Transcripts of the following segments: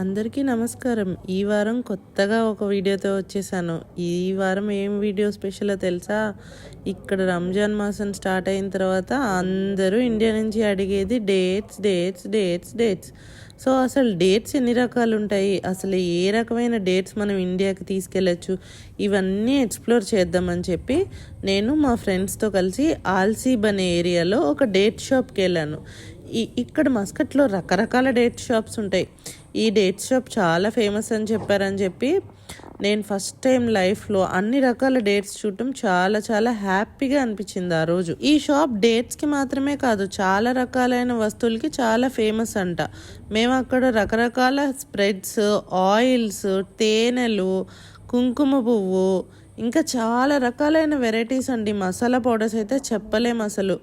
అందరికీ నమస్కారం. ఈ వారం కొత్తగా ఒక వీడియోతో వచ్చేసాను. ఈ వారం ఏం వీడియో స్పెషలో తెలుసా? ఇక్కడ రంజాన్ మాసం స్టార్ట్ అయిన తర్వాత అందరూ ఇండియా నుంచి అడిగేది dates dates dates dates. So అసలు డేట్స్ ఎన్ని రకాలు ఉంటాయి, అసలు ఏ రకమైన డేట్స్ మనం ఇండియాకి తీసుకెళ్ళచ్చు, ఇవన్నీ ఎక్స్ప్లోర్ చేద్దామని చెప్పి నేను మా ఫ్రెండ్స్తో కలిసి ఆల్సీబ్ అనే ఏరియాలో ఒక డేట్ షాప్కి వెళ్ళాను. ఇక్కడ మస్కట్లో రకరకాల డేట్ షాప్స్ ఉంటాయి. ఈ డేట్ షాప్ చాలా ఫేమస్ అని చెప్పారని చెప్పి నేను ఫస్ట్ టైం లైఫ్లో అన్ని రకాల డేట్స్ చూడటం చాలా చాలా హ్యాపీగా అనిపించింది ఆ రోజు. ఈ షాప్ డేట్స్కి మాత్రమే కాదు, చాలా రకాలైన వస్తువులకి చాలా ఫేమస్ అంట. మేము అక్కడ రకరకాల స్ప్రెడ్స్, ఆయిల్స్, తేనెలు, కుంకుమ పువ్వు, ఇంకా చాలా రకాలైన వెరైటీస్ అండి. మసాలా పౌడర్స్ అయితే చెప్పలేము, అసలు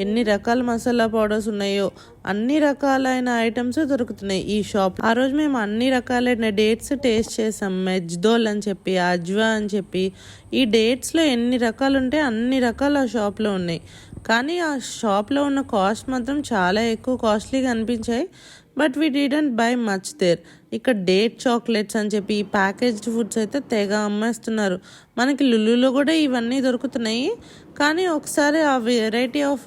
ఎన్ని రకాల మసాలా పౌడర్స్ ఉన్నాయో అన్ని రకాలైన ఐటమ్స్ దొరుకుతున్నాయి ఈ షాప్. ఆ రోజు మేము అన్ని రకాలైన డేట్స్ టేస్ట్ చేసాం. మెజ్దోల్ అని చెప్పి, అజ్వా అని చెప్పి, ఈ డేట్స్లో ఎన్ని రకాలు ఉంటే అన్ని రకాలు ఆ షాప్లో ఉన్నాయి. కానీ ఆ షాప్లో ఉన్న కాస్ట్ మాత్రం చాలా ఎక్కువ కాస్ట్లీగా అనిపించాయి. But we didn't buy much there. ఇక్కడ డేట్ చాక్లెట్స్ అని చెప్పి ఈ ప్యాకేజ్డ్ ఫుడ్స్ అయితే తెగ అమ్మేస్తున్నారు. మనకి లుల్లులో కూడా ఇవన్నీ దొరుకుతున్నాయి. కానీ ఒకసారి ఆ వెరైటీ ఆఫ్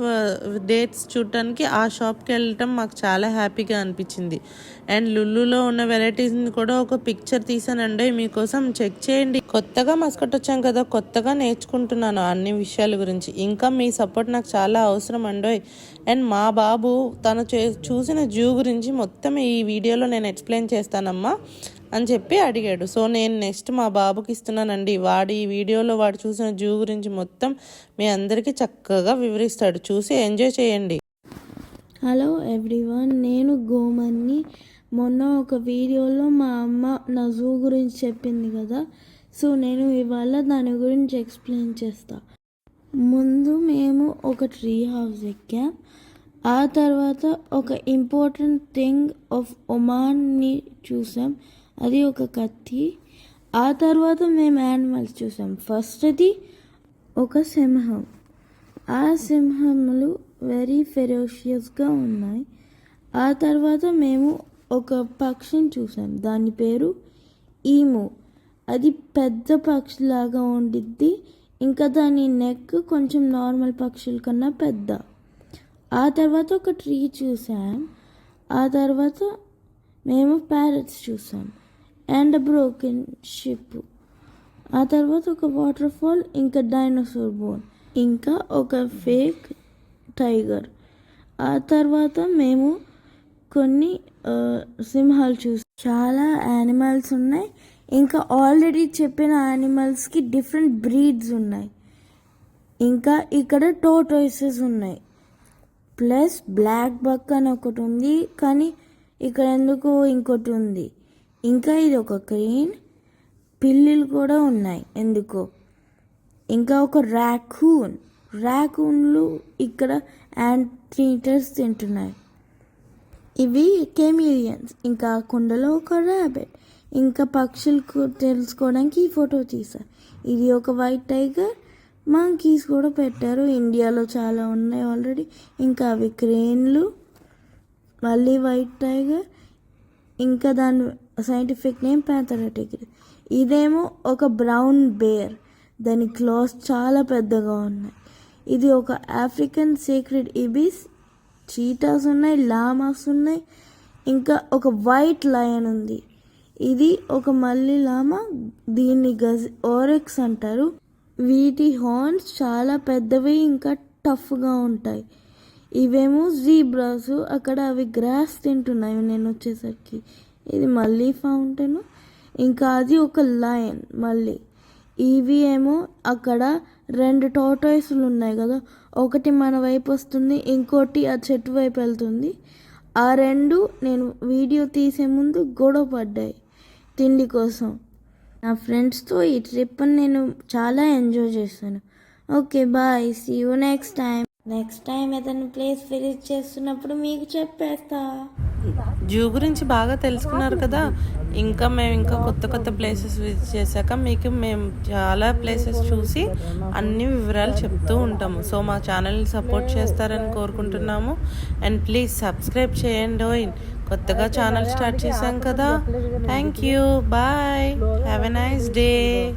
డేట్స్ చూడటానికి ఆ షాప్కి వెళ్ళటం మాకు చాలా హ్యాపీగా అనిపించింది. అండ్ లుల్లులో ఉన్న వెరైటీస్ని కూడా ఒక పిక్చర్ తీసానండి, మీకోసం చెక్ చేయండి. కొత్తగా మస్కట్ వచ్చాం కదా, కొత్తగా నేర్చుకుంటున్నాను అన్ని విషయాల గురించి. ఇంకా మీ సపోర్ట్ నాకు చాలా అవసరం అండోయ్. అండ్ మా బాబు తను చూసిన జూ గురించి మొత్తం ఈ వీడియోలో నేను ఎక్స్ప్లెయిన్ చేస్తానమ్మా అని చెప్పి అడిగాడు. సో నేను నెక్స్ట్ మా బాబుకి ఇస్తున్నానండి. వాడు ఈ వీడియోలో వాడు చూసిన జూ గురించి మొత్తం మీ అందరికీ చక్కగా వివరిస్తాడు. చూసి ఎంజాయ్ చేయండి. హలో ఎవ్రీవన్, నేను గోమన్ని. మొన్న ఒక వీడియోలో మా అమ్మ నా జూ గురించి చెప్పింది కదా, సో నేను ఇవాళ దాని గురించి ఎక్స్ప్లెయిన్ చేస్తా. ముందు మేము ఒక ట్రీ హౌస్ ఎక్కాం. ఆ తర్వాత ఒక ఇంపార్టెంట్ థింగ్ ఆఫ్ ఒమాన్ని చూసాం, అది ఒక కత్తి. ఆ తర్వాత మేము యానిమల్స్ చూసాం. ఫస్ట్ అది ఒక సింహం. ఆ సింహములు వెరీ ఫెరోషియస్గా ఉన్నాయి. ఆ తర్వాత మేము ఒక పక్షిని చూసాం, దాని పేరు ఈము. అది పెద్ద పక్షిలాగా ఉండిద్ది, ఇంకా దాని నెక్ కొంచెం నార్మల్ పక్షుల కన్నా పెద్ద. ఆ తర్వాత ఒక ట్రీ చూసాం. ఆ తర్వాత మేము ప్యారెట్స్ చూసాం అండ్ బ్రోకెన్ షిప్. ఆ తర్వాత ఒక వాటర్ ఫాల్, ఇంకా డైనోసార్ బోన్, ఇంకా ఒక ఫేక్ టైగర్. ఆ తర్వాత మేము కొన్ని సింహాలు చూసాం. చాలా యానిమల్స్ ఉన్నాయి. ఇంకా ఆల్రెడీ చెప్పిన యానిమల్స్కి డిఫరెంట్ బ్రీడ్స్ ఉన్నాయి. ఇంకా ఇక్కడ టోర్టాయిసెస్ ఉన్నాయి, ప్లస్ బ్లాక్ బక్ అని ఒకటి ఉంది, కానీ ఇక్కడ ఎందుకు ఇంకోటి ఉంది. ఇంకా ఇది ఒక క్రేన్, పిల్లులు కూడా ఉన్నాయి ఎందుకో. ఇంకా ఒక ర్యాకూన్లు ఇక్కడ యాంటీటర్స్ తింటున్నాయి. ఇవి కెమిలియన్స్. ఇంకా కుండలో ఒక ర్యాబిట్. ఇంకా పక్షులకు తెలుసుకోవడానికి ఈ ఫోటో తీశారు. ఇది ఒక వైట్ టైగర్. మంకీస్ కూడా పెట్టారు, ఇండియాలో చాలా ఉన్నాయి ఆల్రెడీ. ఇంకా అవి క్రేన్లు, మళ్ళీ వైట్ టైగర్, ఇంకా దాని సైంటిఫిక్ నేమ్ ప్యాంథర్ టైగర్. ఇదేమో ఒక బ్రౌన్ బేర్, దాని క్లాస్ చాలా పెద్దగా ఉన్నాయి. ఇది ఒక ఆఫ్రికన్ సీక్రెట్ ఇబిస్. చీటాస్ ఉన్నాయి, లామాస్ ఉన్నాయి, ఇంకా ఒక వైట్ లయన్ ఉంది. ఇది ఒక మల్లి లామా, దీన్ని ఓరెక్స్ అంటారు. వీటి హార్న్స్ చాలా పెద్దవి, ఇంకా టఫ్గా ఉంటాయి. ఇవేమో జీబ్రాస్, అక్కడ అవి గ్రాస్ తింటున్నాయి నేను వచ్చేసరికి. ఇది మళ్ళీ ఫౌంటైన్, ఇంకా అది ఒక లయన్ మళ్ళీ. ఇవి ఏమో అక్కడ 2 టార్టాయిస్లు ఉన్నాయి కదా, ఒకటి మన వైపు వస్తుంది, ఇంకోటి ఆ చెట్టు వైపు వెళ్తుంది. ఆ 2 నేను వీడియో తీసే ముందు గొడవ పడ్డాయి తిండి కోసం. నా ఫ్రెండ్స్తో ఈ ట్రిప్ని నేను చాలా ఎంజాయ్ చేశాను. Okay bye, see you next time. Next time ఏదైనా ప్లేస్ విజిట్ చేస్తున్నప్పుడు మీకు చెప్పేస్తా. జూ గురించి బాగా తెలుసుకున్నారు కదా. ఇంకా కొత్త కొత్త ప్లేసెస్ విజిట్ చేశాక మేము చాలా ప్లేసెస్ చూసి అన్ని వివరాలు చెప్తూ ఉంటాము. సో మా ఛానల్ని సపోర్ట్ చేస్తారని కోరుకుంటున్నాము. అండ్ ప్లీజ్ సబ్స్క్రైబ్ చేయండి. కొత్తగా ఛానల్ స్టార్ట్ చేశాం కదా. Thank you. Bye. Have a nice day.